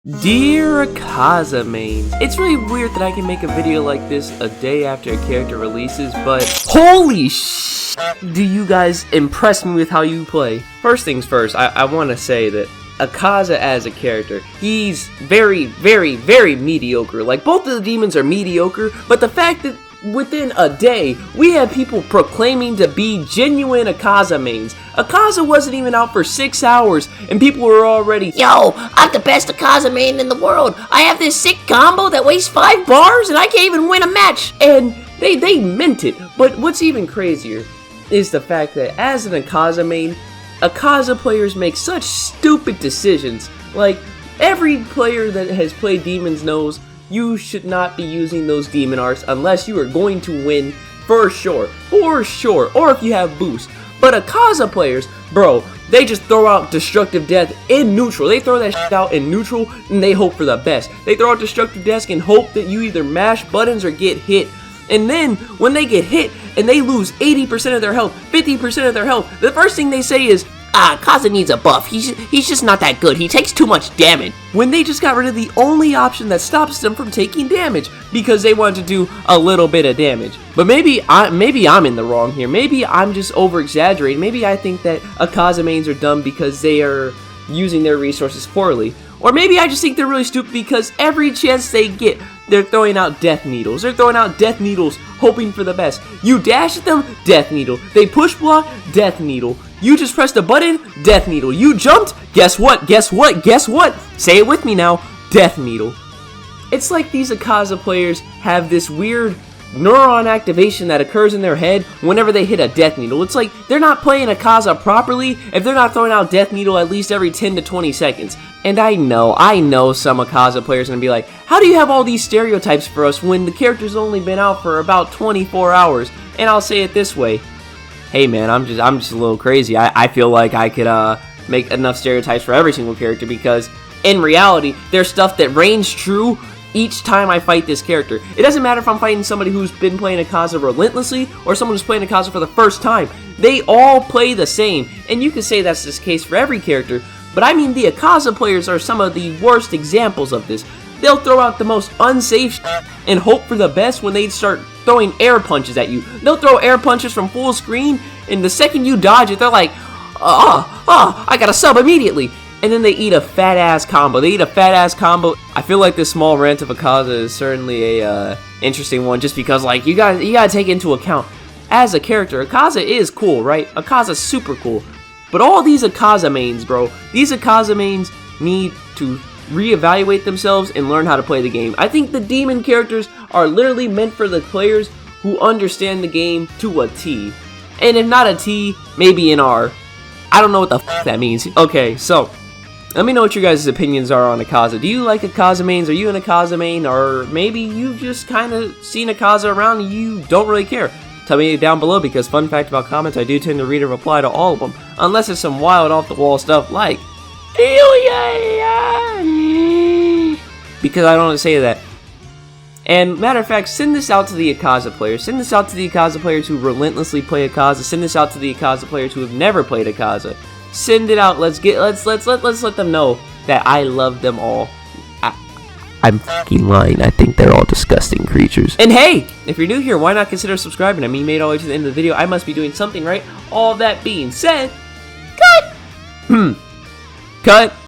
Dear Akaza mains, it's really weird that I can make a video like this a day after a character releases, but holy sh! Do you guys impress me with how you play? First things first, I want to say that Akaza as a character, he's very mediocre. Like, both of the demons are mediocre, but the fact that within a day, we had people proclaiming to be genuine Akaza mains. Akaza wasn't even out for 6 hours, and people were already, "Yo, I'm the best Akaza main in the world. I have this sick combo that weighs 5 bars, and I can't even win a match." And they meant it. But what's even crazier is the fact that as an Akaza main, Akaza players make such stupid decisions. Like, every player that has played demons knows you should not be using those demon arts unless you are going to win for sure, or if you have boost. But Akaza players, bro, they just throw out destructive death in neutral. They throw that shit out in neutral and they hope for the best. They throw out destructive death and hope that you either mash buttons or get hit. And then when they get hit and they lose 80% of their health, 50% of their health, the first thing they say is, Akaza needs a buff. He's just not that good. He takes too much damage. When they just got rid of the only option that stops them from taking damage because they want to do a little bit of damage. But maybe I'm in the wrong here. Maybe I'm just over-exaggerating. Maybe I think that Akaza mains are dumb because they are using their resources poorly. Or maybe I just think they're really stupid because every chance they get, they're throwing out death needles. They're throwing out death needles, hoping for the best. You dash at them, death needle. They push block, death needle. You just pressed a button, death needle. You jumped, guess what? Say it with me now, death needle. It's like these Akaza players have this weird neuron activation that occurs in their head whenever they hit a death needle. It's like they're not playing Akaza properly if they're not throwing out death needle at least every 10 to 20 seconds. And I know some Akaza players are gonna be like, how do you have all these stereotypes for us when the character's only been out for about 24 hours? And I'll say it this way. Hey man, I'm just a little crazy. I feel like I could make enough stereotypes for every single character because in reality, there's stuff that reigns true each time I fight this character. It doesn't matter if I'm fighting somebody who's been playing Akaza relentlessly or someone who's playing Akaza for the first time. They all play the same, and you can say that's the case for every character, but I mean the Akaza players are some of the worst examples of this. They'll throw out the most unsafe shit and hope for the best when they start throwing air punches at you. They'll throw air punches from full screen, and the second you dodge it, they're like, I gotta sub immediately. And then they eat a fat-ass combo. I feel like this small rant of Akaza is certainly a interesting one, just because, like, you gotta take into account, as a character, Akaza is cool, right? Akaza's super cool. But all these Akaza mains, bro, these Akaza mains need to reevaluate themselves and learn how to play the game. I think the demon characters are literally meant for the players who understand the game to a T. And if not a T, maybe an R. I don't know what the f that means. Okay, so let me know what your guys' opinions are on Akaza. Do you like Akaza mains? Are you an Akaza main? Or maybe you've just kind of seen Akaza around and you don't really care. Tell me down below, because fun fact about comments, I do tend to read and reply to all of them. Unless it's some wild off-the-wall stuff like, because I don't say that. And matter of fact, send this out to the Akaza players. Send this out to the Akaza players who relentlessly play Akaza. Send this out to the Akaza players who have never played Akaza. Send it out. Let's let them know that I love them all. I'm fucking lying. I think they're all disgusting creatures. And hey, if you're new here, why not consider subscribing? I mean, you made it all the way to the end of the video. I must be doing something right. All that being said, cut. Cut.